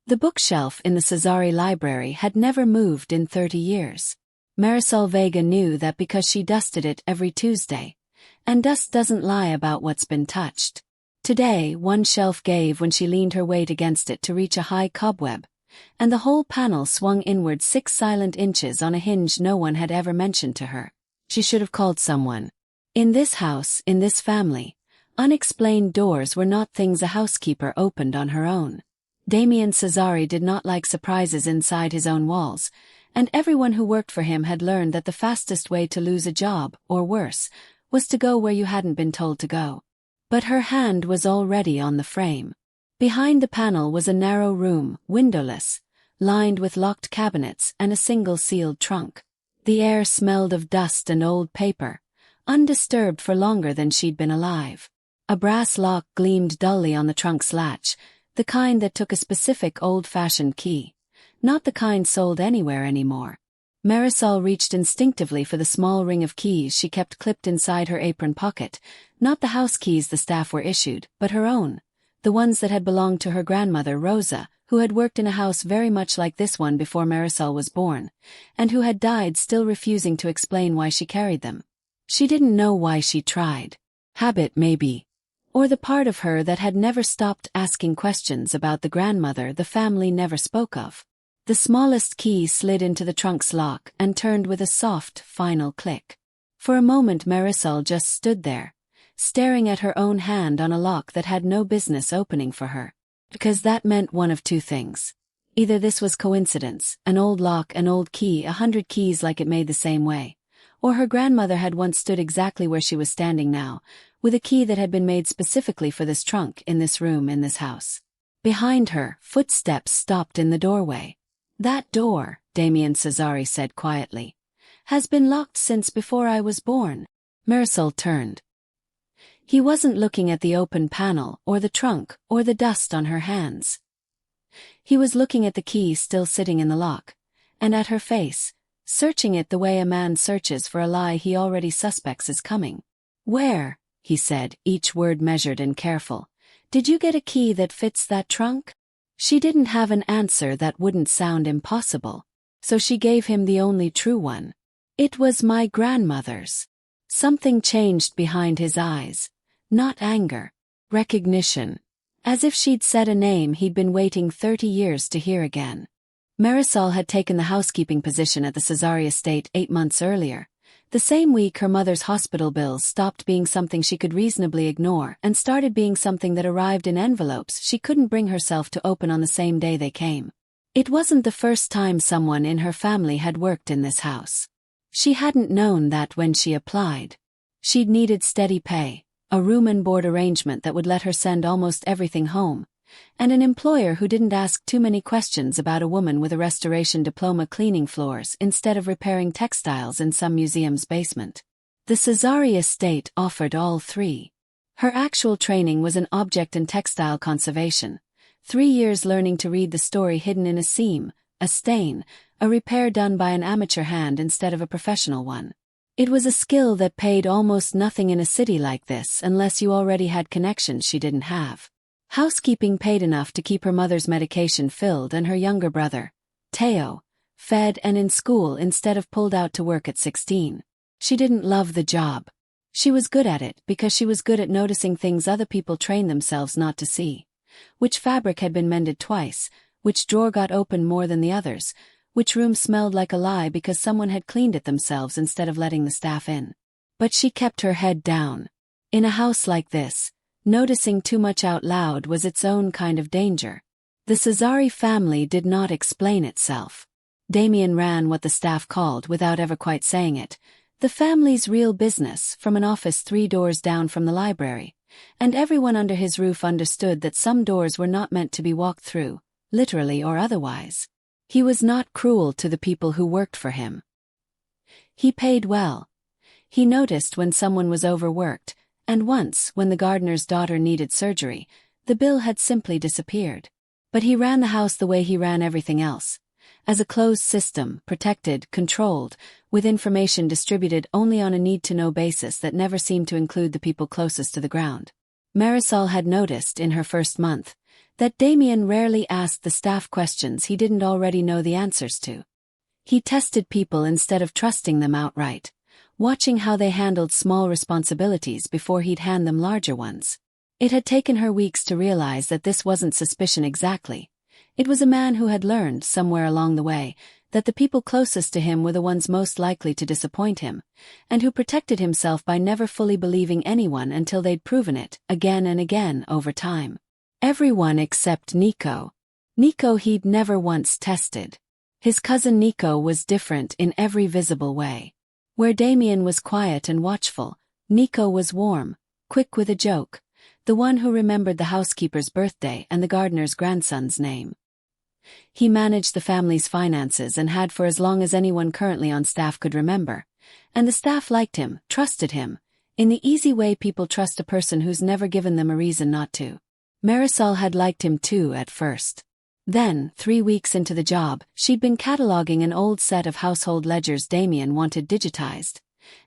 The bookshelf in the Cesari library had never moved in 30 years. Marisol Vega knew that because she dusted it every Tuesday. And dust doesn't lie about what's been touched. Today, one shelf gave when she leaned her weight against it to reach a high cobweb, and the whole panel swung inward 6 silent inches on a hinge no one had ever mentioned to her. She should have called someone. In this house, in this family, unexplained doors were not things a housekeeper opened on her own. Damien Cesari did not like surprises inside his own walls, and everyone who worked for him had learned that the fastest way to lose a job, or worse, was to go where you hadn't been told to go. But her hand was already on the frame. Behind the panel was a narrow room, windowless, lined with locked cabinets and a single sealed trunk. The air smelled of dust and old paper, undisturbed for longer than she'd been alive. A brass lock gleamed dully on the trunk's latch, the kind that took a specific old-fashioned key, not the kind sold anywhere anymore. Marisol reached instinctively for the small ring of keys she kept clipped inside her apron pocket, not the house keys the staff were issued, but her own, the ones that had belonged to her grandmother Rosa, who had worked in a house very much like this one before Marisol was born, and who had died still refusing to explain why she carried them. She didn't know why she tried. Habit, maybe. Or the part of her that had never stopped asking questions about the grandmother the family never spoke of. The smallest key slid into the trunk's lock and turned with a soft, final click. For a moment Marisol just stood there, staring at her own hand on a lock that had no business opening for her. Because that meant one of two things. Either this was coincidence, an old lock, an old key, 100 keys like it made the same way, or her grandmother had once stood exactly where she was standing now, with a key that had been made specifically for this trunk in this room in this house. Behind her, footsteps stopped in the doorway. "That door," Damien Cesari said quietly, "has been locked since before I was born." Marisol turned. He wasn't looking at the open panel, or the trunk, or the dust on her hands. He was looking at the key still sitting in the lock, and at her face, searching it the way a man searches for a lie he already suspects is coming. "Where," he said, each word measured and careful, "did you get a key that fits that trunk?" She didn't have an answer that wouldn't sound impossible, so she gave him the only true one. "It was my grandmother's." Something changed behind his eyes. Not anger. Recognition. As if she'd said a name he'd been waiting 30 years to hear again. Marisol had taken the housekeeping position at the Cesari estate 8 months earlier. The same week her mother's hospital bills stopped being something she could reasonably ignore and started being something that arrived in envelopes she couldn't bring herself to open on the same day they came. It wasn't the first time someone in her family had worked in this house. She hadn't known that when she applied. She'd needed steady pay, a room and board arrangement that would let her send almost everything home, and an employer who didn't ask too many questions about a woman with a restoration diploma cleaning floors instead of repairing textiles in some museum's basement. The Cesari estate offered all three. Her actual training was in object and textile conservation, 3 years learning to read the story hidden in a seam, a stain, a repair done by an amateur hand instead of a professional one. It was a skill that paid almost nothing in a city like this unless you already had connections she didn't have. Housekeeping paid enough to keep her mother's medication filled and her younger brother, Teo, fed and in school instead of pulled out to work at 16. She didn't love the job. She was good at it because she was good at noticing things other people trained themselves not to see. Which fabric had been mended twice, which drawer got open more than the others, which room smelled like a lie because someone had cleaned it themselves instead of letting the staff in. But she kept her head down. In a house like this, noticing too much out loud was its own kind of danger. The Cesari family did not explain itself. Damien ran what the staff called, without ever quite saying it, the family's real business from an office 3 doors down from the library, and everyone under his roof understood that some doors were not meant to be walked through, literally or otherwise. He was not cruel to the people who worked for him. He paid well. He noticed when someone was overworked, and once, when the gardener's daughter needed surgery, the bill had simply disappeared. But he ran the house the way he ran everything else, as a closed system, protected, controlled, with information distributed only on a need-to-know basis that never seemed to include the people closest to the ground. Marisol had noticed in her first month that Damien rarely asked the staff questions he didn't already know the answers to. He tested people instead of trusting them outright, watching how they handled small responsibilities before he'd hand them larger ones. It had taken her weeks to realize that this wasn't suspicion exactly. It was a man who had learned, somewhere along the way, that the people closest to him were the ones most likely to disappoint him, and who protected himself by never fully believing anyone until they'd proven it, again and again, over time. Everyone except Nico. Nico he'd never once tested. His cousin Nico was different in every visible way. Where Damien was quiet and watchful, Nico was warm, quick with a joke, the one who remembered the housekeeper's birthday and the gardener's grandson's name. He managed the family's finances and had for as long as anyone currently on staff could remember, and the staff liked him, trusted him, in the easy way people trust a person who's never given them a reason not to. Marisol had liked him too at first. Then, 3 weeks into the job, she'd been cataloging an old set of household ledgers Damien wanted digitized,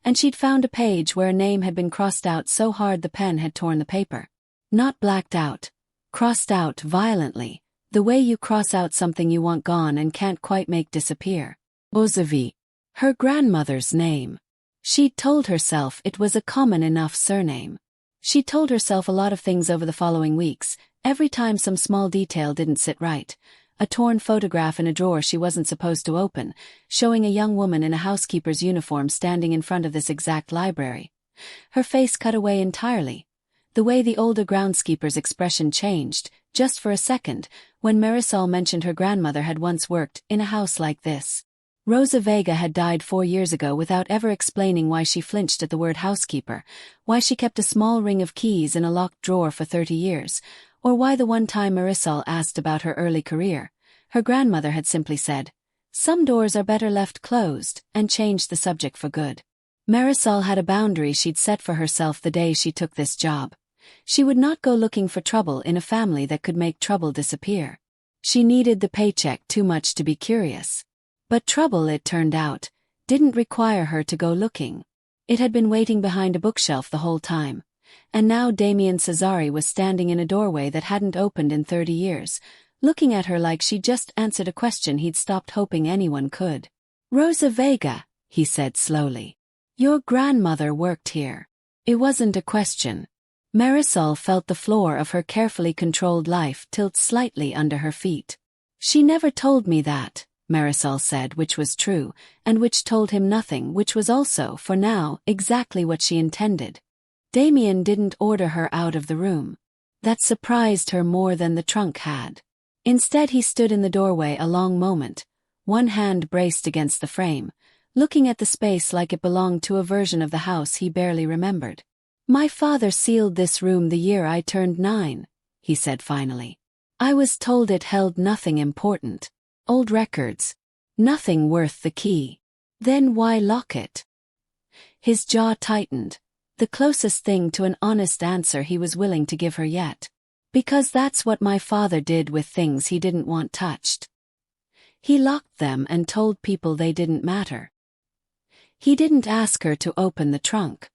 and she'd found a page where a name had been crossed out so hard the pen had torn the paper. Not blacked out. Crossed out violently, the way you cross out something you want gone and can't quite make disappear. Rosa. Her grandmother's name. She'd told herself it was a common enough surname. She'd told herself a lot of things over the following weeks, every time some small detail didn't sit right. A torn photograph in a drawer she wasn't supposed to open, showing a young woman in a housekeeper's uniform standing in front of this exact library. Her face cut away entirely. The way the older groundskeeper's expression changed, just for a second, when Marisol mentioned her grandmother had once worked in a house like this. Rosa Vega had died 4 years ago without ever explaining why she flinched at the word housekeeper, why she kept a small ring of keys in a locked drawer for 30 years, or why the one time Marisol asked about her early career, her grandmother had simply said, "Some doors are better left closed," and changed the subject for good. Marisol had a boundary she'd set for herself the day she took this job. She would not go looking for trouble in a family that could make trouble disappear. She needed the paycheck too much to be curious. But trouble, it turned out, didn't require her to go looking. It had been waiting behind a bookshelf the whole time. And now Nico Cesari was standing in a doorway that hadn't opened in 30 years, looking at her like she'd just answered a question he'd stopped hoping anyone could. "Rosa Vega," he said slowly. "Your grandmother worked here." It wasn't a question. Marisol felt the floor of her carefully controlled life tilt slightly under her feet. "She never told me that," Marisol said, which was true, and which told him nothing, which was also, for now, exactly what she intended. Damien didn't order her out of the room. That surprised her more than the trunk had. Instead he stood in the doorway a long moment, one hand braced against the frame, looking at the space like it belonged to a version of the house he barely remembered. "My father sealed this room the year I turned 9, he said finally. "I was told it held nothing important. Old records. Nothing worth the key. Then why lock it?" His jaw tightened, the closest thing to an honest answer he was willing to give her yet. "Because that's what my father did with things he didn't want touched. He locked them and told people they didn't matter. He didn't ask her to open the trunk.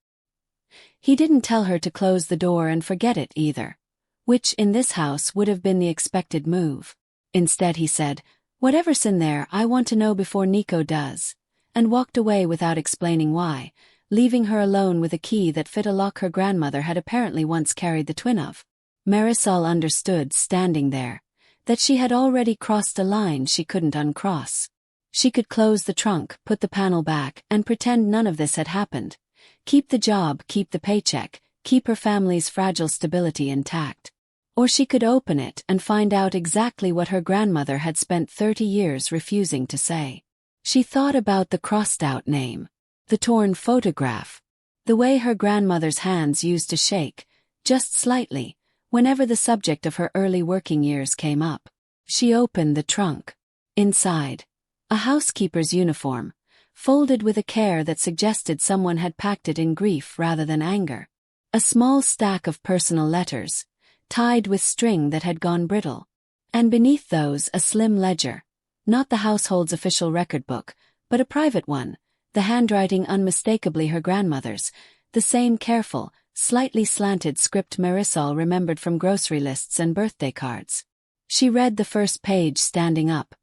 He didn't tell her to close the door and forget it either, which in this house would have been the expected move. Instead he said, 'Whatever's in there, I want to know before Nico does,' and walked away without explaining why, leaving her alone with a key that fit a lock her grandmother had apparently once carried the twin of. Marisol understood, standing there, that she had already crossed a line she couldn't uncross. She could close the trunk, put the panel back, and pretend none of this had happened. Keep the job, keep the paycheck, keep her family's fragile stability intact. Or she could open it and find out exactly what her grandmother had spent 30 years refusing to say. She thought about the crossed-out name, the torn photograph, the way her grandmother's hands used to shake, just slightly, whenever the subject of her early working years came up. She opened the trunk. Inside, a housekeeper's uniform, folded with a care that suggested someone had packed it in grief rather than anger. A small stack of personal letters, tied with string that had gone brittle. And beneath those a slim ledger, not the household's official record book, but a private one, the handwriting unmistakably her grandmother's, the same careful, slightly slanted script Marisol remembered from grocery lists and birthday cards. She read the first page standing up,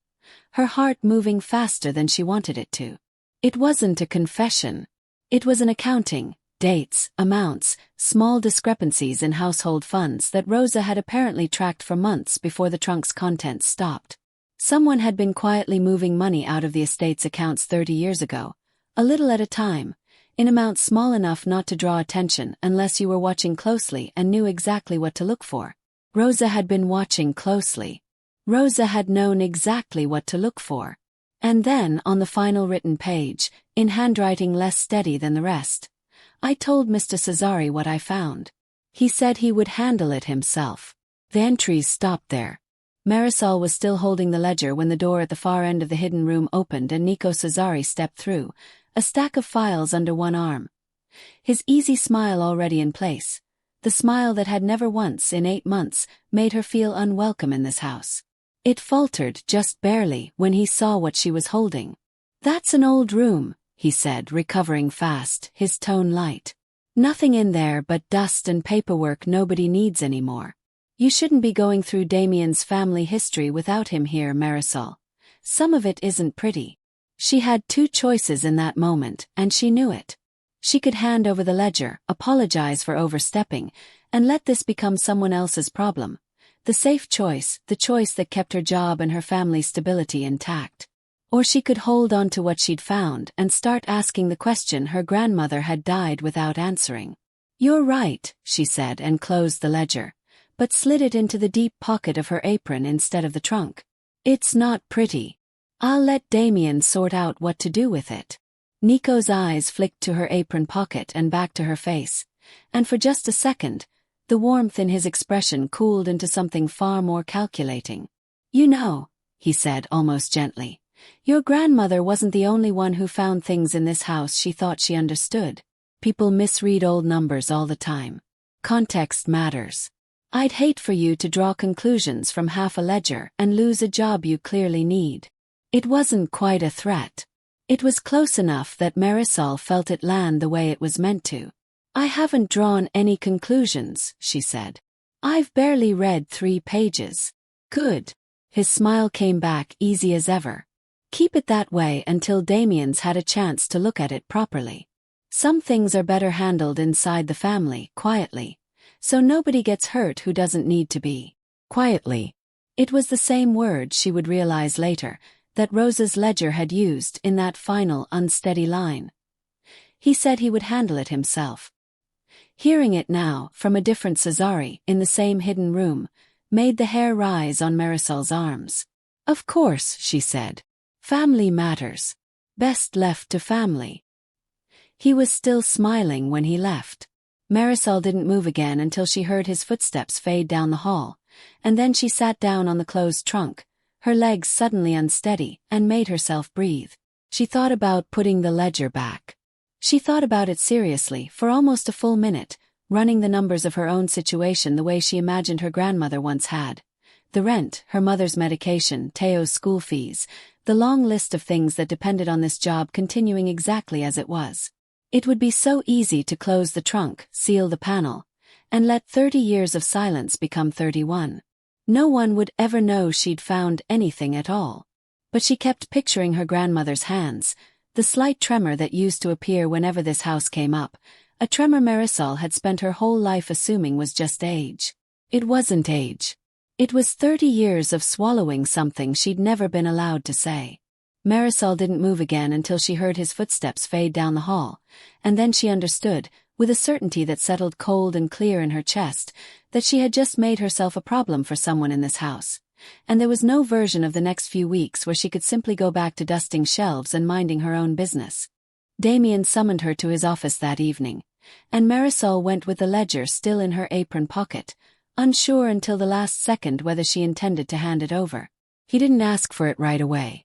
her heart moving faster than she wanted it to. It wasn't a confession. It was an accounting, dates, amounts, small discrepancies in household funds that Rosa had apparently tracked for months before the trunk's contents stopped. Someone had been quietly moving money out of the estate's accounts 30 years ago, a little at a time, in amounts small enough not to draw attention unless you were watching closely and knew exactly what to look for. Rosa had been watching closely. Rosa had known exactly what to look for. And then, on the final written page, in handwriting less steady than the rest, I told Mr. Cesari what I found. He said he would handle it himself. The entries stopped there. Marisol was still holding the ledger when the door at the far end of the hidden room opened and Nico Cesari stepped through, a stack of files under one arm. His easy smile already in place, the smile that had never once in 8 months made her feel unwelcome in this house. It faltered just barely when he saw what she was holding. "That's an old room," he said, recovering fast, his tone light. "Nothing in there but dust and paperwork nobody needs anymore. You shouldn't be going through Damien's family history without him here, Marisol. Some of it isn't pretty." She had 2 choices in that moment, and she knew it. She could hand over the ledger, apologize for overstepping, and let this become someone else's problem. The safe choice, the choice that kept her job and her family's stability intact. Or she could hold on to what she'd found and start asking the question her grandmother had died without answering. "You're right," she said and closed the ledger, but slid it into the deep pocket of her apron instead of the trunk. "It's not pretty. I'll let Damien sort out what to do with it." Nico's eyes flicked to her apron pocket and back to her face, and for just a second, the warmth in his expression cooled into something far more calculating. "You know," he said almost gently, "your grandmother wasn't the only one who found things in this house she thought she understood. People misread old numbers all the time. Context matters. I'd hate for you to draw conclusions from half a ledger and lose a job you clearly need." It wasn't quite a threat. It was close enough that Marisol felt it land the way it was meant to. "I haven't drawn any conclusions," she said. "I've barely read 3 pages. "Good." His smile came back easy as ever. "Keep it that way until Damien's had a chance to look at it properly. Some things are better handled inside the family, quietly, so nobody gets hurt who doesn't need to be." Quietly. It was the same word, she would realize later, that Rosa's ledger had used in that final unsteady line. He said he would handle it himself. Hearing it now, from a different Cesari, in the same hidden room, made the hair rise on Marisol's arms. "Of course," she said. "Family matters. Best left to family." He was still smiling when he left. Marisol didn't move again until she heard his footsteps fade down the hall, and then she sat down on the closed trunk, her legs suddenly unsteady, and made herself breathe. She thought about putting the ledger back. She thought about it seriously for almost a full minute, running the numbers of her own situation the way she imagined her grandmother once had. The rent, her mother's medication, Teo's school fees, the long list of things that depended on this job continuing exactly as it was. It would be so easy to close the trunk, seal the panel, and let 30 years of silence become 31. No one would ever know she'd found anything at all. But she kept picturing her grandmother's hands, the slight tremor that used to appear whenever this house came up, a tremor Marisol had spent her whole life assuming was just age. It wasn't age. It was 30 years of swallowing something she'd never been allowed to say. Marisol didn't move again until she heard his footsteps fade down the hall, and then she understood, with a certainty that settled cold and clear in her chest, that she had just made herself a problem for someone in this house, and there was no version of the next few weeks where she could simply go back to dusting shelves and minding her own business. Damien summoned her to his office that evening, and Marisol went with the ledger still in her apron pocket, unsure until the last second whether she intended to hand it over. He didn't ask for it right away.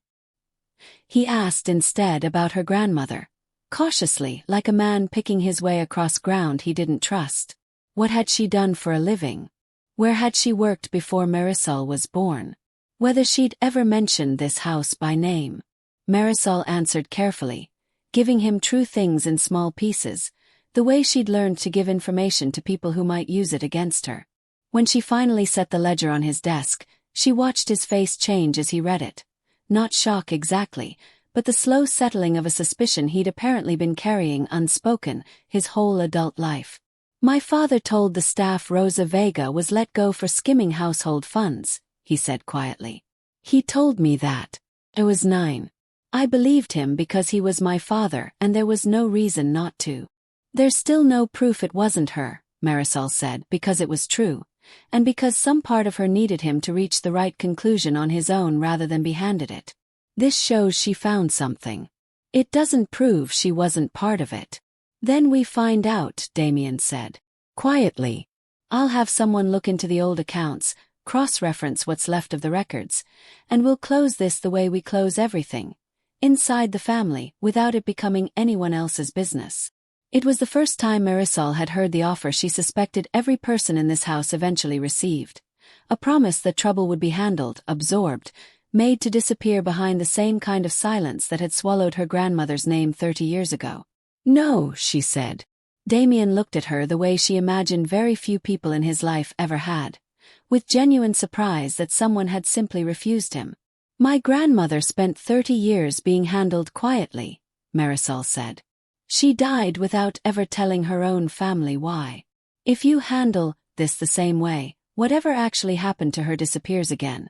He asked instead about her grandmother, cautiously, like a man picking his way across ground he didn't trust. What had she done for a living? Where had she worked before Marisol was born? Whether she'd ever mentioned this house by name. Marisol answered carefully, giving him true things in small pieces, the way she'd learned to give information to people who might use it against her. When she finally set the ledger on his desk, she watched his face change as he read it. Not shock exactly, but the slow settling of a suspicion he'd apparently been carrying unspoken his whole adult life. My father told the staff Rosa Vega was let go for skimming household funds, he said quietly. He told me that. I was 9. I believed him because he was my father and there was no reason not to. There's still no proof it wasn't her, Marisol said, because it was true, and because some part of her needed him to reach the right conclusion on his own rather than be handed it. This shows she found something. It doesn't prove she wasn't part of it. Then we find out, Damien said. Quietly. I'll have someone look into the old accounts, cross-reference what's left of the records, and we'll close this the way we close everything. Inside the family, without it becoming anyone else's business. It was the first time Marisol had heard the offer she suspected every person in this house eventually received. A promise that trouble would be handled, absorbed, made to disappear behind the same kind of silence that had swallowed her grandmother's name 30 years ago. No, she said. Damien looked at her the way she imagined very few people in his life ever had, with genuine surprise that someone had simply refused him. My grandmother spent 30 years being handled quietly, Marisol said. She died without ever telling her own family why. If you handle this the same way, whatever actually happened to her disappears again.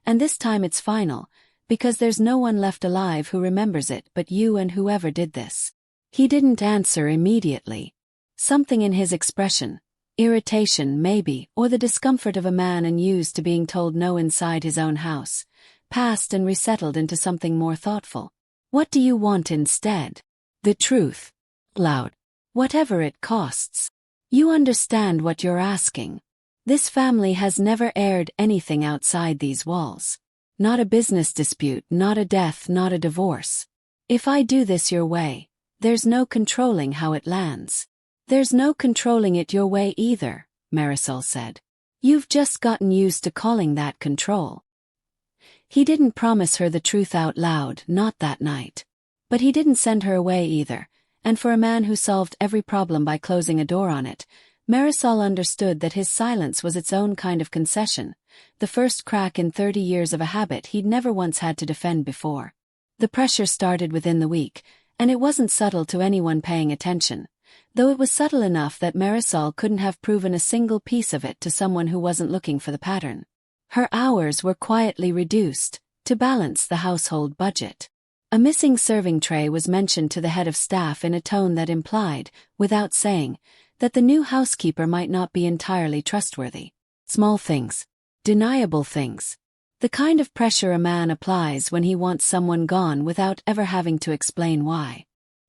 And this time it's final, because there's no one left alive who remembers it but you and whoever did this. He didn't answer immediately. Something in his expression, irritation maybe, or the discomfort of a man unused to being told no inside his own house, passed and resettled into something more thoughtful. What do you want instead? The truth. Loud. Whatever it costs. You understand what you're asking. This family has never aired anything outside these walls. Not a business dispute, not a death, not a divorce. If I do this your way, there's no controlling how it lands. There's no controlling it your way either, Marisol said. You've just gotten used to calling that control. He didn't promise her the truth out loud, not that night. But he didn't send her away either, and for a man who solved every problem by closing a door on it, Marisol understood that his silence was its own kind of concession, the first crack in 30 years of a habit he'd never once had to defend before. The pressure started within the week, and it wasn't subtle to anyone paying attention, though it was subtle enough that Marisol couldn't have proven a single piece of it to someone who wasn't looking for the pattern. Her hours were quietly reduced, to balance the household budget. A missing serving tray was mentioned to the head of staff in a tone that implied, without saying, that the new housekeeper might not be entirely trustworthy. Small things. Deniable things. The kind of pressure a man applies when he wants someone gone without ever having to explain why.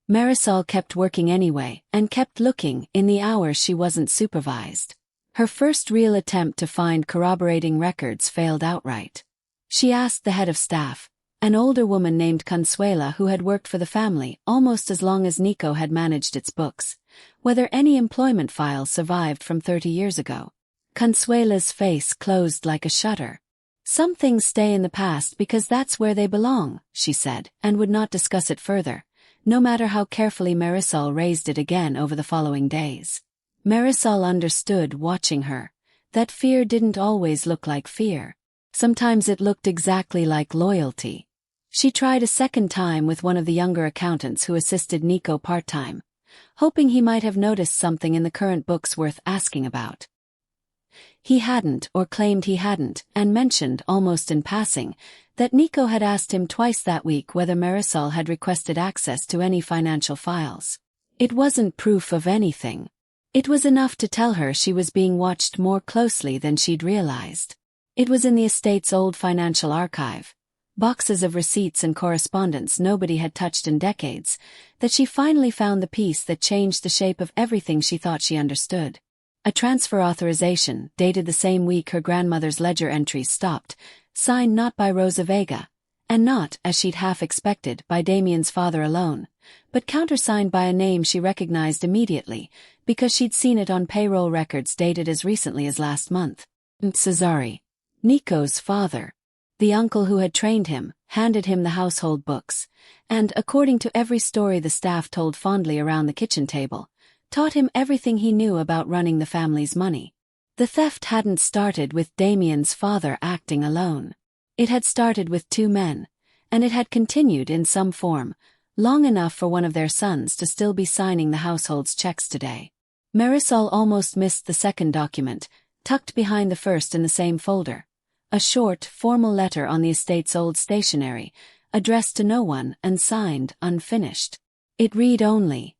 Marisol kept working anyway, and kept looking in the hours she wasn't supervised. Her first real attempt to find corroborating records failed outright. She asked the head of staff, an older woman named Consuela who had worked for the family almost as long as Nico had managed its books, whether any employment files survived from 30 years ago. Consuela's face closed like a shutter. Some things stay in the past because that's where they belong, she said, and would not discuss it further, no matter how carefully Marisol raised it again over the following days. Marisol understood, watching her, that fear didn't always look like fear. Sometimes it looked exactly like loyalty. She tried a second time with one of the younger accountants who assisted Nico part-time, hoping he might have noticed something in the current books worth asking about. He hadn't, or claimed he hadn't, and mentioned, almost in passing, that Nico had asked him twice that week whether Marisol had requested access to any financial files. It wasn't proof of anything. It was enough to tell her she was being watched more closely than she'd realized. It was in the estate's old financial archive, boxes of receipts and correspondence nobody had touched in decades, that she finally found the piece that changed the shape of everything she thought she understood. A transfer authorization, dated the same week her grandmother's ledger entries stopped, signed not by Rosa Vega, and not, as she'd half expected, by Damien's father alone, but countersigned by a name she recognized immediately, because she'd seen it on payroll records dated as recently as last month. Cesari, Nico's father, the uncle who had trained him, handed him the household books, and, according to every story the staff told fondly around the kitchen table, taught him everything he knew about running the family's money. The theft hadn't started with Damien's father acting alone. It had started with two men, and it had continued in some form, long enough for one of their sons to still be signing the household's checks today. Marisol almost missed the second document, tucked behind the first in the same folder. A short, formal letter on the estate's old stationery, addressed to no one and signed unfinished. It read only,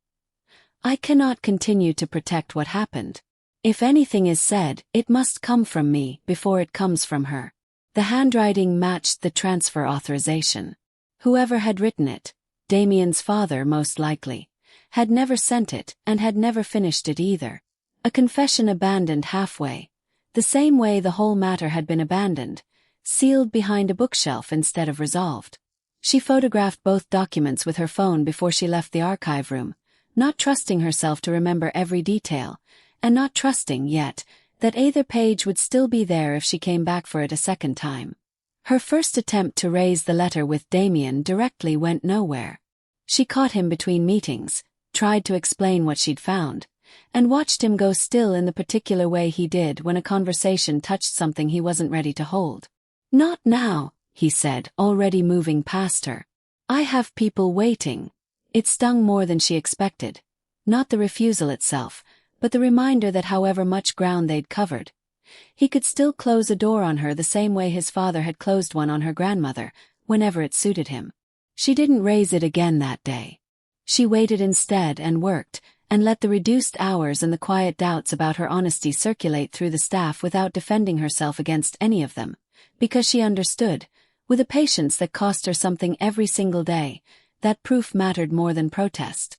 "I cannot continue to protect what happened. If anything is said, it must come from me before it comes from her." The handwriting matched the transfer authorization. Whoever had written it, Damien's father most likely, had never sent it and had never finished it either. A confession abandoned halfway, the same way the whole matter had been abandoned, sealed behind a bookshelf instead of resolved. She photographed both documents with her phone before she left the archive room, not trusting herself to remember every detail, and not trusting, yet, that either page would still be there if she came back for it a second time. Her first attempt to raise the letter with Damien directly went nowhere. She caught him between meetings, tried to explain what she'd found, and watched him go still in the particular way he did when a conversation touched something he wasn't ready to hold. "Not now," he said, already moving past her. "I have people waiting." It stung more than she expected. Not the refusal itself, but the reminder that however much ground they'd covered, he could still close a door on her the same way his father had closed one on her grandmother, whenever it suited him. She didn't raise it again that day. She waited instead and worked, and let the reduced hours and the quiet doubts about her honesty circulate through the staff without defending herself against any of them, because she understood, with a patience that cost her something every single day, that proof mattered more than protest.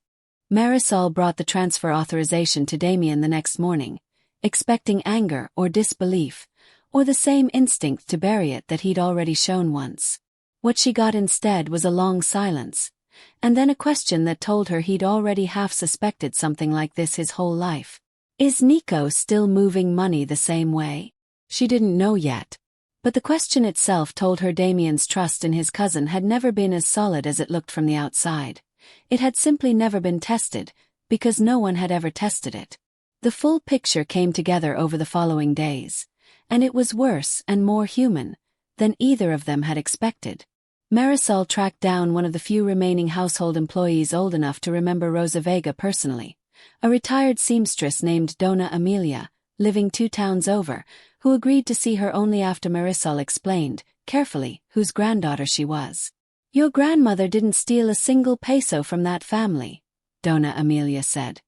Marisol brought the transfer authorization to Damien the next morning, expecting anger or disbelief, or the same instinct to bury it that he'd already shown once. What she got instead was a long silence, and then a question that told her he'd already half suspected something like this his whole life. Is Nico still moving money the same way? She didn't know yet. But the question itself told her Damien's trust in his cousin had never been as solid as it looked from the outside. It had simply never been tested, because no one had ever tested it. The full picture came together over the following days, and it was worse and more human than either of them had expected. Marisol tracked down one of the few remaining household employees old enough to remember Rosa Vega personally, a retired seamstress named Dona Amelia, living 2 towns over, who agreed to see her only after Marisol explained, carefully, whose granddaughter she was. "Your grandmother didn't steal a single peso from that family," Dona Amelia said,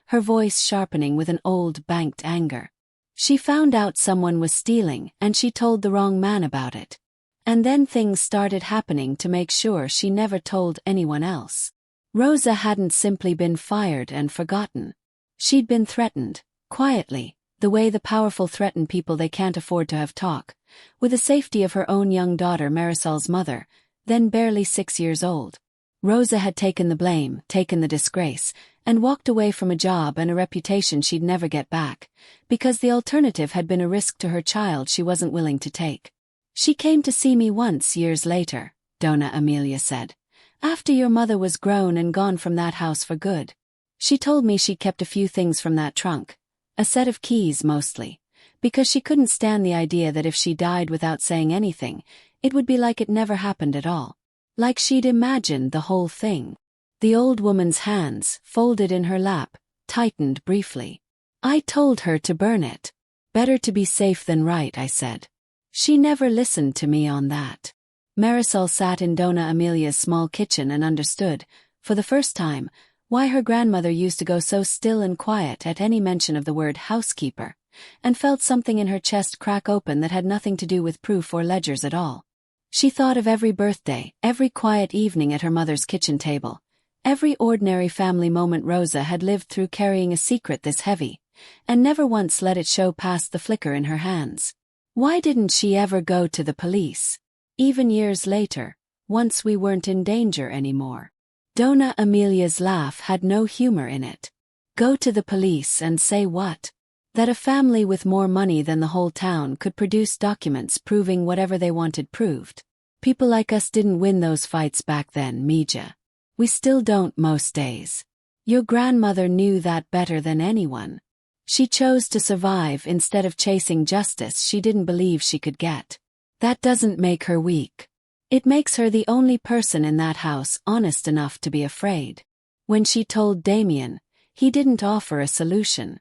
her voice sharpening with an old banked anger. "She found out someone was stealing and she told the wrong man about it. And then things started happening to make sure she never told anyone else." Rosa hadn't simply been fired and forgotten. She'd been threatened, quietly, the way the powerful threaten people they can't afford to have talk, with the safety of her own young daughter Marisol's mother, then barely 6 years old. Rosa had taken the blame, taken the disgrace, and walked away from a job and a reputation she'd never get back, because the alternative had been a risk to her child she wasn't willing to take. "She came to see me once years later," Dona Amelia said, "after your mother was grown and gone from that house for good. She told me she kept a few things from that trunk, a set of keys mostly, because she couldn't stand the idea that if she died without saying anything, it would be like it never happened at all. Like she'd imagined the whole thing." The old woman's hands, folded in her lap, tightened briefly. "I told her to burn it. Better to be safe than right," I said. "She never listened to me on that." Marisol sat in Dona Amelia's small kitchen and understood, for the first time, why her grandmother used to go so still and quiet at any mention of the word housekeeper, and felt something in her chest crack open that had nothing to do with proof or ledgers at all. She thought of every birthday, every quiet evening at her mother's kitchen table, every ordinary family moment Rosa had lived through carrying a secret this heavy, and never once let it show past the flicker in her hands. Why didn't she ever go to the police? Even years later, once we weren't in danger anymore. Dona Amelia's laugh had no humor in it. Go to the police and say what? That a family with more money than the whole town could produce documents proving whatever they wanted proved. People like us didn't win those fights back then, Mija. We still don't most days. Your grandmother knew that better than anyone. She chose to survive instead of chasing justice she didn't believe she could get. That doesn't make her weak. It makes her the only person in that house honest enough to be afraid. When she told Damien, he didn't offer a solution.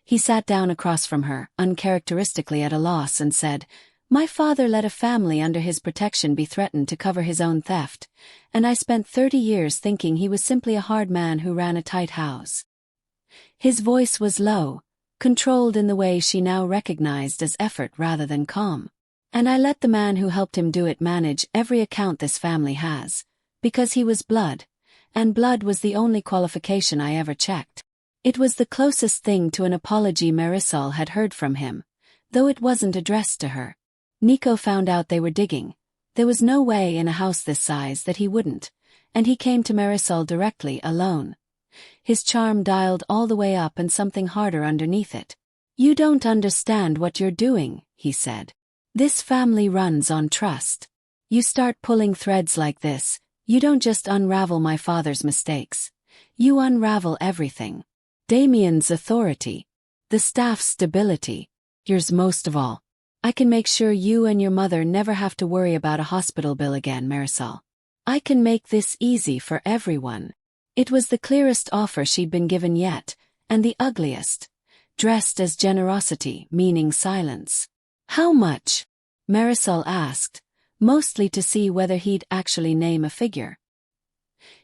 He sat down across from her, uncharacteristically at a loss, and said, "My father let a family under his protection be threatened to cover his own theft, and I spent 30 years thinking he was simply a hard man who ran a tight house." His voice was low, controlled in the way she now recognized as effort rather than calm. "And I let the man who helped him do it manage every account this family has, because he was blood, and blood was the only qualification I ever checked." It was the closest thing to an apology Marisol had heard from him, though it wasn't addressed to her. Nico found out they were digging. There was no way in a house this size that he wouldn't, and he came to Marisol directly, alone. His charm dialed all the way up and something harder underneath it. "You don't understand what you're doing," he said. "This family runs on trust. You start pulling threads like this, you don't just unravel my father's mistakes. You unravel everything. Damien's authority, the staff's stability, yours most of all. I can make sure you and your mother never have to worry about a hospital bill again, Marisol. I can make this easy for everyone." It was the clearest offer she'd been given yet, and the ugliest, dressed as generosity, meaning silence. "How much?" Marisol asked, mostly to see whether he'd actually name a figure.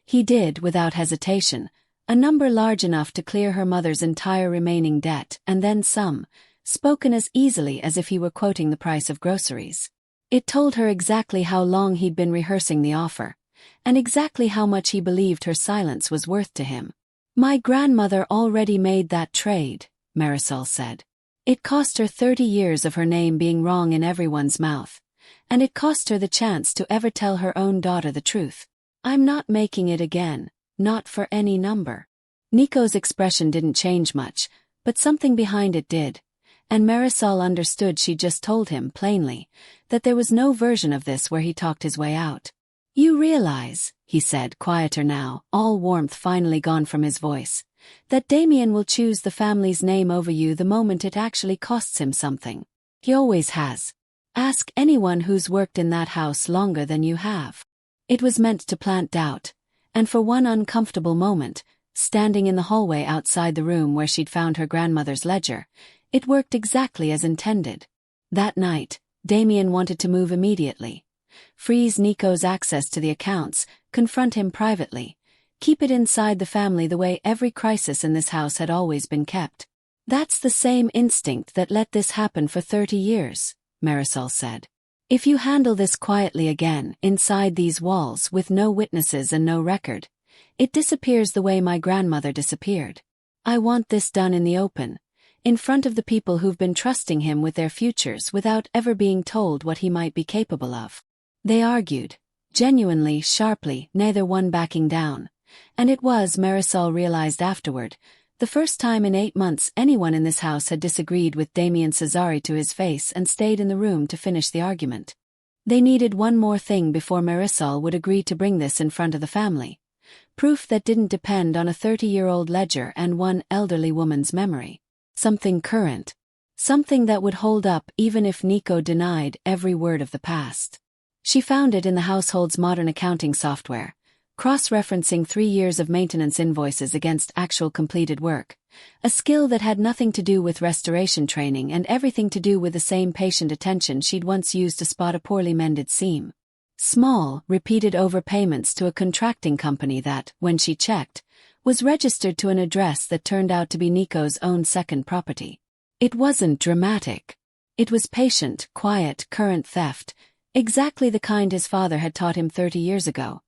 He did, without hesitation, a number large enough to clear her mother's entire remaining debt, and then some, spoken as easily as if he were quoting the price of groceries. It told her exactly how long he'd been rehearsing the offer, and exactly how much he believed her silence was worth to him. "My grandmother already made that trade," Marisol said. "It cost her 30 years of her name being wrong in everyone's mouth, and it cost her the chance to ever tell her own daughter the truth. I'm not making it again. Not for any number." Nico's expression didn't change much, but something behind it did, and Marisol understood she'd just told him, plainly, that there was no version of this where he talked his way out. "You realize," he said, quieter now, all warmth finally gone from his voice, "that Damien will choose the family's name over you the moment it actually costs him something. He always has. Ask anyone who's worked in that house longer than you have." It was meant to plant doubt, and for one uncomfortable moment, standing in the hallway outside the room where she'd found her grandmother's ledger, it worked exactly as intended. That night, Damien wanted to move immediately. Freeze Nico's access to the accounts, confront him privately, keep it inside the family the way every crisis in this house had always been kept. "That's the same instinct that let this happen for 30 years, Marisol said. "If you handle this quietly again, inside these walls with no witnesses and no record, it disappears the way my grandmother disappeared. I want this done in the open, in front of the people who've been trusting him with their futures without ever being told what he might be capable of." They argued, genuinely, sharply, neither one backing down, and it was, Marisol realized afterward, the first time in 8 months anyone in this house had disagreed with Nico Cesari to his face and stayed in the room to finish the argument. They needed one more thing before Marisol would agree to bring this in front of the family. Proof that didn't depend on a 30-year-old ledger and one elderly woman's memory. Something current. Something that would hold up even if Nico denied every word of the past. She found it in the household's modern accounting software, cross-referencing 3 years of maintenance invoices against actual completed work, a skill that had nothing to do with restoration training and everything to do with the same patient attention she'd once used to spot a poorly mended seam. Small, repeated overpayments to a contracting company that, when she checked, was registered to an address that turned out to be Nico's own second property. It wasn't dramatic. It was patient, quiet, current theft, exactly the kind his father had taught him 30 years ago.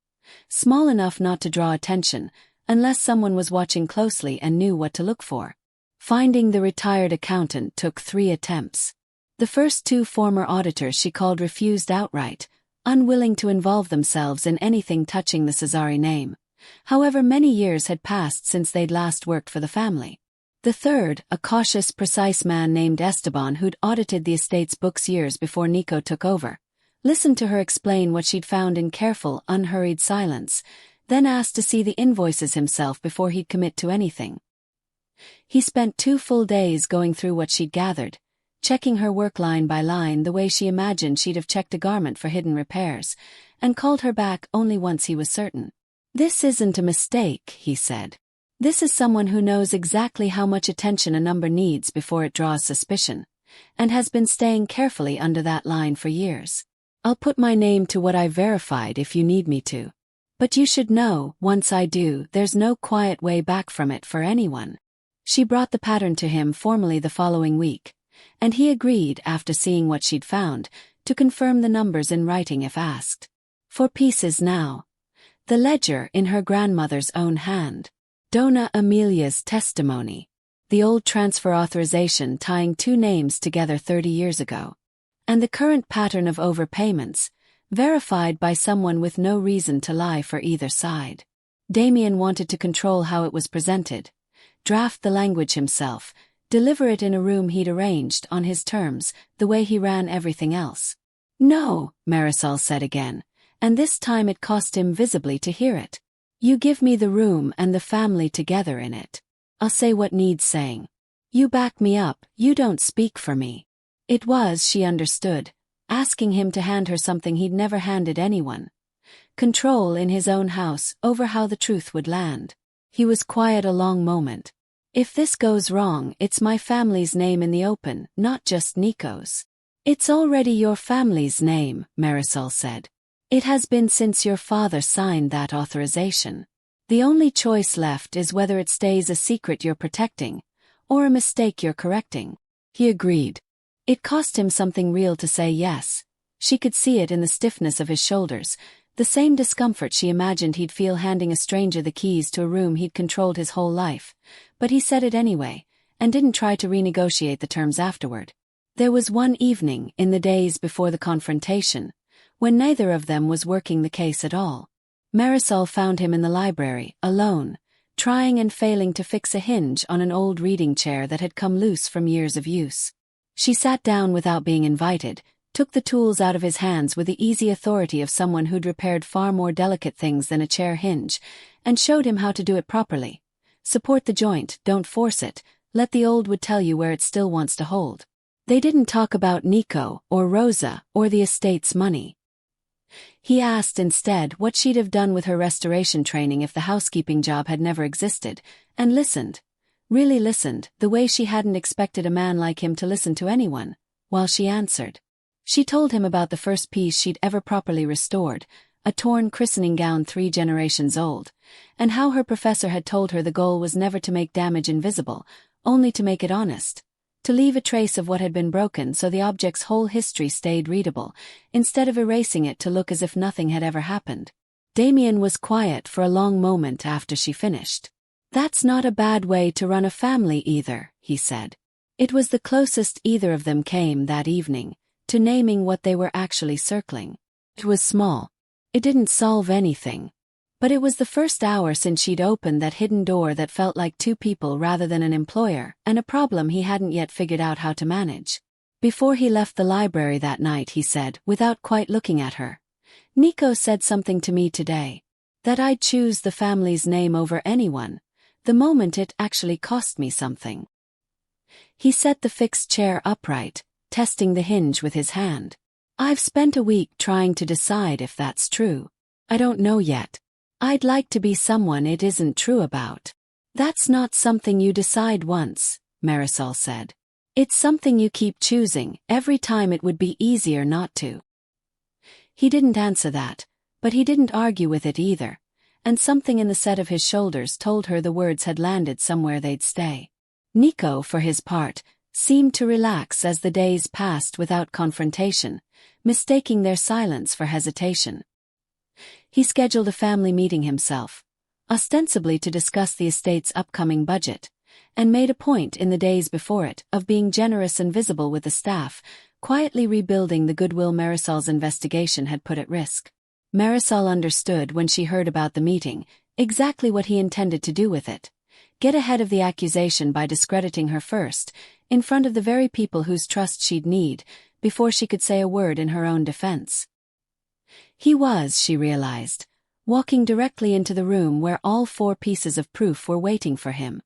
Small enough not to draw attention, unless someone was watching closely and knew what to look for. Finding the retired accountant took 3 attempts. The first 2 former auditors she called refused outright, unwilling to involve themselves in anything touching the Cesari name. However, many years had passed since they'd last worked for the family. The third, a cautious, precise man named Esteban who'd audited the estate's books years before Nico took over, listened to her explain what she'd found in careful, unhurried silence, then asked to see the invoices himself before he'd commit to anything. He spent 2 full days going through what she'd gathered, checking her work line by line the way she imagined she'd have checked a garment for hidden repairs, and called her back only once he was certain. "This isn't a mistake," he said. "This is someone who knows exactly how much attention a number needs before it draws suspicion, and has been staying carefully under that line for years. I'll put my name to what I verified if you need me to. But you should know, once I do, there's no quiet way back from it for anyone." She brought the pattern to him formally the following week, and he agreed, after seeing what she'd found, to confirm the numbers in writing if asked. 4 pieces now. The ledger in her grandmother's own hand. Dona Amelia's testimony. The old transfer authorization tying 2 names together 30 years ago. And the current pattern of overpayments, verified by someone with no reason to lie for either side. Damien wanted to control how it was presented, draft the language himself, deliver it in a room he'd arranged on his terms, the way he ran everything else. "No," Marisol said again, and this time it cost him visibly to hear it. "You give me the room and the family together in it. I'll say what needs saying. You back me up, you don't speak for me." It was, she understood, asking him to hand her something he'd never handed anyone. Control in his own house over how the truth would land. He was quiet a long moment. "If this goes wrong, it's my family's name in the open, not just Nico's." "It's already your family's name," Marisol said. "It has been since your father signed that authorization. The only choice left is whether it stays a secret you're protecting, or a mistake you're correcting." He agreed. It cost him something real to say yes. She could see it in the stiffness of his shoulders, the same discomfort she imagined he'd feel handing a stranger the keys to a room he'd controlled his whole life. But he said it anyway, and didn't try to renegotiate the terms afterward. There was one evening, in the days before the confrontation, when neither of them was working the case at all. Marisol found him in the library, alone, trying and failing to fix a hinge on an old reading chair that had come loose from years of use. She sat down without being invited, took the tools out of his hands with the easy authority of someone who'd repaired far more delicate things than a chair hinge, and showed him how to do it properly. Support the joint, don't force it, let the old wood tell you where it still wants to hold. They didn't talk about Nico, or Rosa, or the estate's money. He asked instead what she'd have done with her restoration training if the housekeeping job had never existed, and listened. Really listened, the way she hadn't expected a man like him to listen to anyone, while she answered. She told him about the first piece she'd ever properly restored, a torn christening gown 3 generations old, and how her professor had told her the goal was never to make damage invisible, only to make it honest, to leave a trace of what had been broken so the object's whole history stayed readable, instead of erasing it to look as if nothing had ever happened. Damien was quiet for a long moment after she finished. "That's not a bad way to run a family either," he said. It was the closest either of them came that evening to naming what they were actually circling. It was small. It didn't solve anything. But it was the first hour since she'd opened that hidden door that felt like 2 people rather than an employer, and a problem he hadn't yet figured out how to manage. Before he left the library that night, he said, without quite looking at her, "Nico said something to me today. That I'd choose the family's name over anyone, the moment it actually cost me something." He set the fixed chair upright, testing the hinge with his hand. "I've spent a week trying to decide if that's true. I don't know yet. I'd like to be someone it isn't true about." "That's not something you decide once," Marisol said. "It's something you keep choosing every time it would be easier not to." He didn't answer that, but he didn't argue with it either, and something in the set of his shoulders told her the words had landed somewhere they'd stay. Nico, for his part, seemed to relax as the days passed without confrontation, mistaking their silence for hesitation. He scheduled a family meeting himself, ostensibly to discuss the estate's upcoming budget, and made a point in the days before it of being generous and visible with the staff, quietly rebuilding the goodwill Marisol's investigation had put at risk. Marisol understood when she heard about the meeting exactly what he intended to do with it. Get ahead of the accusation by discrediting her first, in front of the very people whose trust she'd need, before she could say a word in her own defense. He was, she realized, walking directly into the room where all 4 pieces of proof were waiting for him.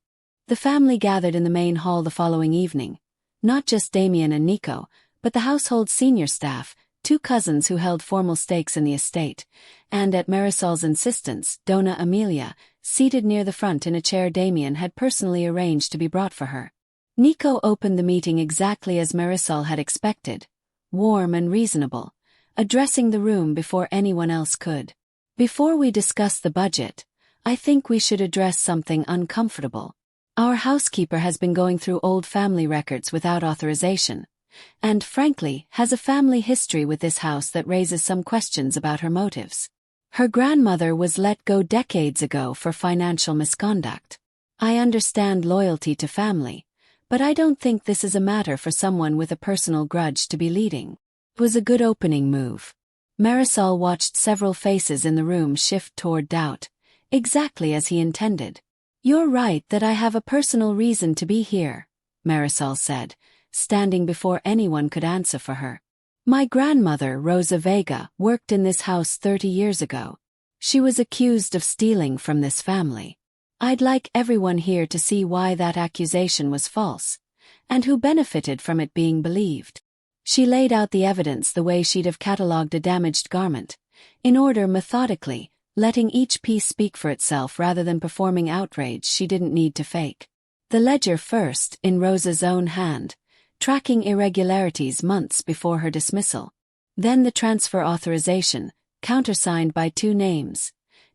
The family gathered in the main hall the following evening. Not just Damien and Nico, but the household's senior staff, 2 cousins who held formal stakes in the estate, and at Marisol's insistence, Donna Amelia, seated near the front in a chair Damien had personally arranged to be brought for her. Nico opened the meeting exactly as Marisol had expected, warm and reasonable, addressing the room before anyone else could. Before we discuss the budget, I think we should address something uncomfortable. Our housekeeper has been going through old family records without authorization, and, frankly, has a family history with this house that raises some questions about her motives. Her grandmother was let go decades ago for financial misconduct. I understand loyalty to family, but I don't think this is a matter for someone with a personal grudge to be leading. It was a good opening move. Marisol watched several faces in the room shift toward doubt, exactly as he intended. "You're right that I have a personal reason to be here," Marisol said, standing before anyone could answer for her. "My grandmother, Rosa Vega, worked in this house 30 years ago. She was accused of stealing from this family. I'd like everyone here to see why that accusation was false, and who benefited from it being believed." She laid out the evidence the way she'd have catalogued a damaged garment, in order methodically, letting each piece speak for itself rather than performing outrage she didn't need to fake. The ledger first, in Rosa's own hand, tracking irregularities months before her dismissal. Then the transfer authorization, countersigned by 2 names,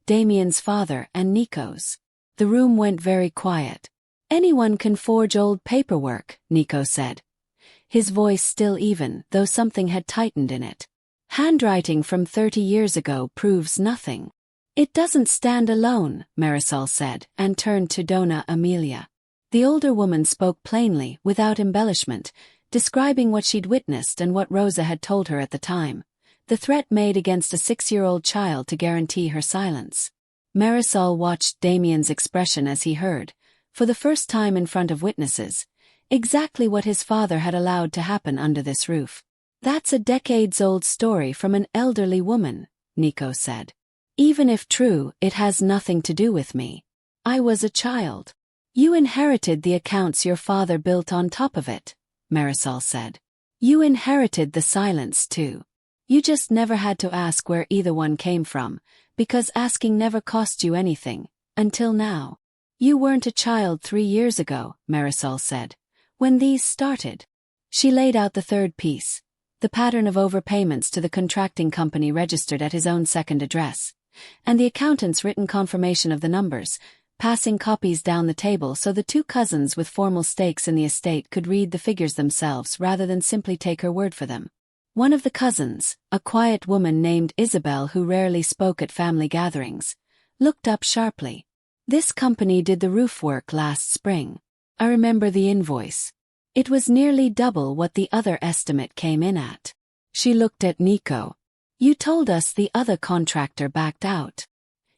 Damien's father and Nico's. The room went very quiet. "Anyone can forge old paperwork," Nico said. His voice still even, though something had tightened in it. "Handwriting from 30 years ago proves nothing." "It doesn't stand alone," Marisol said, and turned to Donna Amelia. The older woman spoke plainly, without embellishment, describing what she'd witnessed and what Rosa had told her at the time, the threat made against a 6-year-old child to guarantee her silence. Marisol watched Damien's expression as he heard, for the first time in front of witnesses, exactly what his father had allowed to happen under this roof. "That's a decades-old story from an elderly woman," Nico said. "Even if true, it has nothing to do with me. I was a child." "You inherited the accounts your father built on top of it," Marisol said. "You inherited the silence too. You just never had to ask where either one came from, because asking never cost you anything, until now." "You weren't a child 3 years ago," Marisol said, "when these started." She laid out the third piece, the pattern of overpayments to the contracting company registered at his own second address, and the accountant's written confirmation of the numbers, passing copies down the table so the 2 cousins with formal stakes in the estate could read the figures themselves rather than simply take her word for them. One of the cousins, a quiet woman named Isabel who rarely spoke at family gatherings, looked up sharply. "This company did the roof work last spring. I remember the invoice. It was nearly double what the other estimate came in at." She looked at Nico. "You told us the other contractor backed out."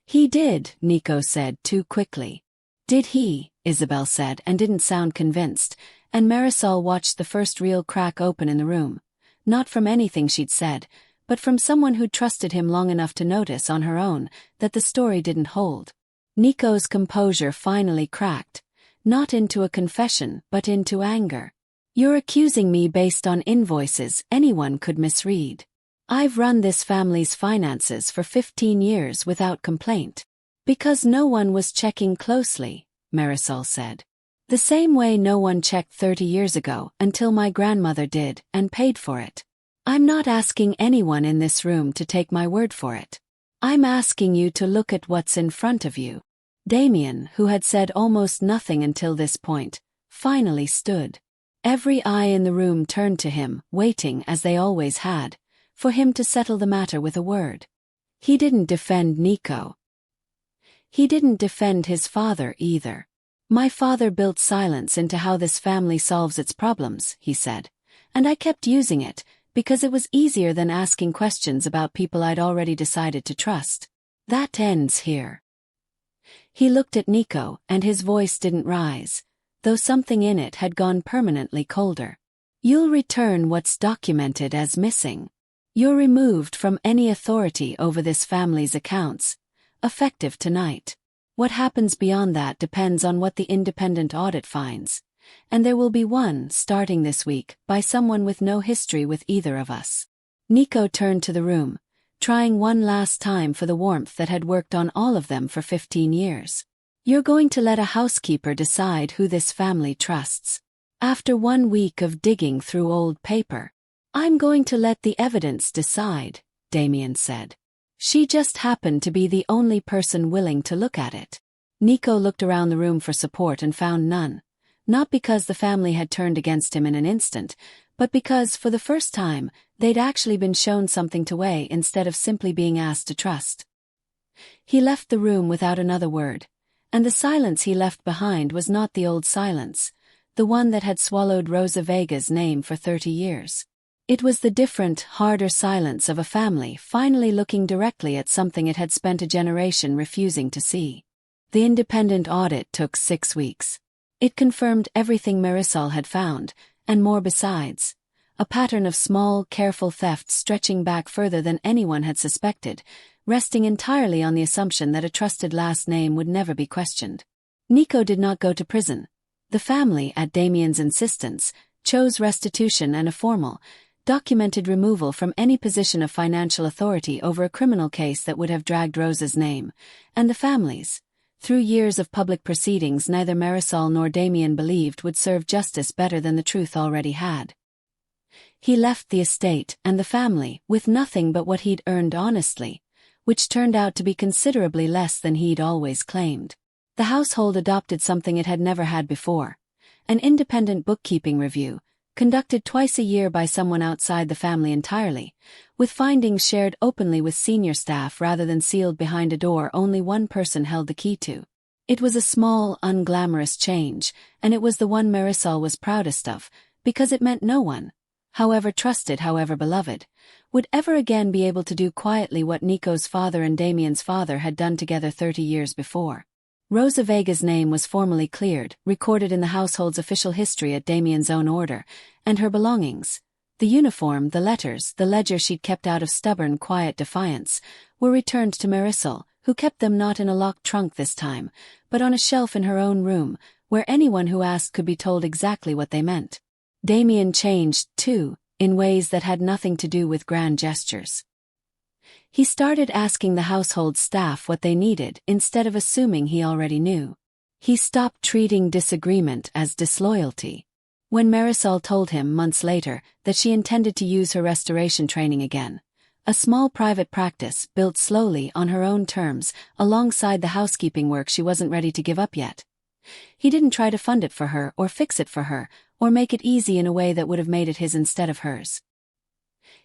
"He did," Nico said too quickly. "Did he?" Isabel said and didn't sound convinced, and Marisol watched the first real crack open in the room, not from anything she'd said, but from someone who'd trusted him long enough to notice on her own that the story didn't hold. Nico's composure finally cracked, not into a confession but into anger. "You're accusing me based on invoices anyone could misread. I've run this family's finances for 15 years without complaint. Because no one was checking closely," Marisol said. "The same way no one checked 30 years ago until my grandmother did and paid for it. I'm not asking anyone in this room to take my word for it. I'm asking you to look at what's in front of you." Damien, who had said almost nothing until this point, finally stood. Every eye in the room turned to him, waiting as they always had, for him to settle the matter with a word. He didn't defend Nico. He didn't defend his father either. "My father built silence into how this family solves its problems," he said, "and I kept using it, because it was easier than asking questions about people I'd already decided to trust. That ends here." He looked at Nico, and his voice didn't rise, though something in it had gone permanently colder. "You'll return what's documented as missing. You're removed from any authority over this family's accounts, effective tonight. What happens beyond that depends on what the independent audit finds. And there will be one, starting this week, by someone with no history with either of us. Nico turned to the room, trying one last time for the warmth that had worked on all of them for 15 years. You're going to let a housekeeper decide who this family trusts. After 1 week of digging through old paper. I'm going to let the evidence decide, Damien said. She just happened to be the only person willing to look at it. Nico looked around the room for support and found none. Not because the family had turned against him in an instant, but because, for the first time, they'd actually been shown something to weigh instead of simply being asked to trust. He left the room without another word, and the silence he left behind was not the old silence, the one that had swallowed Rosa Vega's name for 30 years. It was the different, harder silence of a family finally looking directly at something it had spent a generation refusing to see. The independent audit took 6 weeks. It confirmed everything Marisol had found, and more besides. A pattern of small, careful thefts stretching back further than anyone had suspected, resting entirely on the assumption that a trusted last name would never be questioned. Nico did not go to prison. The family, at Damien's insistence, chose restitution and a formal, documented removal from any position of financial authority over a criminal case that would have dragged Rosa's name, and the family's. Through years of public proceedings neither Marisol nor Damien believed would serve justice better than the truth already had. He left the estate and the family with nothing but what he'd earned honestly, which turned out to be considerably less than he'd always claimed. The household adopted something it had never had before, an independent bookkeeping review, conducted twice a year by someone outside the family entirely, with findings shared openly with senior staff rather than sealed behind a door only one person held the key to. It was a small, unglamorous change, and it was the one Marisol was proudest of, because it meant no one, however trusted, however beloved, would ever again be able to do quietly what Nico's father and Damien's father had done together 30 years before. Rosa Vega's name was formally cleared, recorded in the household's official history at Damien's own order, and her belongings, the uniform, the letters, the ledger she'd kept out of stubborn, quiet defiance, were returned to Marisol, who kept them not in a locked trunk this time, but on a shelf in her own room, where anyone who asked could be told exactly what they meant. Damien changed, too, in ways that had nothing to do with grand gestures. He started asking the household staff what they needed instead of assuming he already knew. He stopped treating disagreement as disloyalty. When Marisol told him months later that she intended to use her restoration training again, a small private practice built slowly on her own terms alongside the housekeeping work she wasn't ready to give up yet, he didn't try to fund it for her or fix it for her or make it easy in a way that would have made it his instead of hers.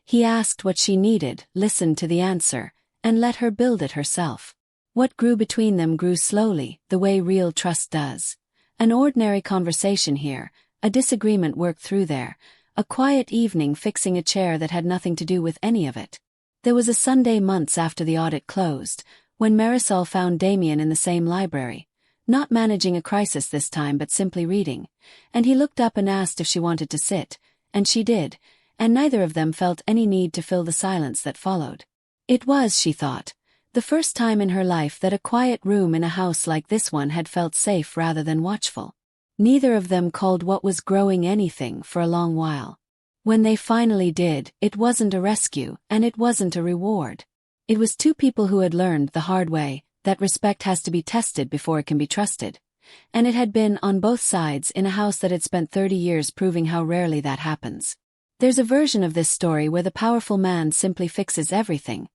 He asked what she needed, listened to the answer, and let her build it herself. What grew between them grew slowly, the way real trust does. An ordinary conversation here, a disagreement worked through there, a quiet evening fixing a chair that had nothing to do with any of it. There was a Sunday months after the audit closed, when Marisol found Damien in the same library, not managing a crisis this time but simply reading, and he looked up and asked if she wanted to sit, and she did, and neither of them felt any need to fill the silence that followed. It was, she thought, the first time in her life that a quiet room in a house like this one had felt safe rather than watchful. Neither of them called what was growing anything for a long while. When they finally did, it wasn't a rescue, and it wasn't a reward. It was two people who had learned the hard way that respect has to be tested before it can be trusted, and it had been on both sides in a house that had spent 30 years proving how rarely that happens. There's a version of this story where the powerful man simply fixes everything,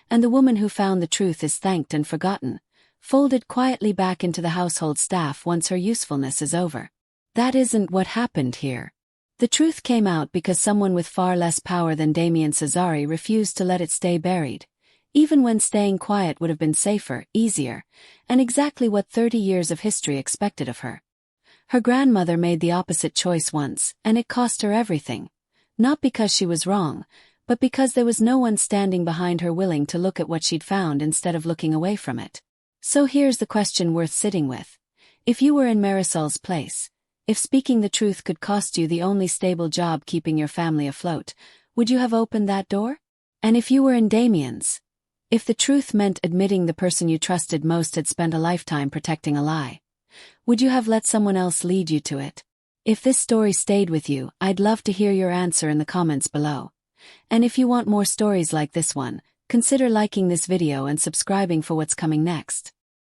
and the woman who found the truth is thanked and forgotten, folded quietly back into the household staff once her usefulness is over. That isn't what happened here. The truth came out because someone with far less power than Nico Cesari refused to let it stay buried, even when staying quiet would have been safer, easier, and exactly what 30 years of history expected of her. Her grandmother made the opposite choice once, and it cost her everything. Not because she was wrong, but because there was no one standing behind her willing to look at what she'd found instead of looking away from it. So here's the question worth sitting with. If you were in Marisol's place, if speaking the truth could cost you the only stable job keeping your family afloat, would you have opened that door? And if you were in Damien's, If the truth meant admitting the person you trusted most had spent a lifetime protecting a lie, would you have let someone else lead you to it? If this story stayed with you, I'd love to hear your answer in the comments below. And if you want more stories like this one, consider liking this video and subscribing for what's coming next.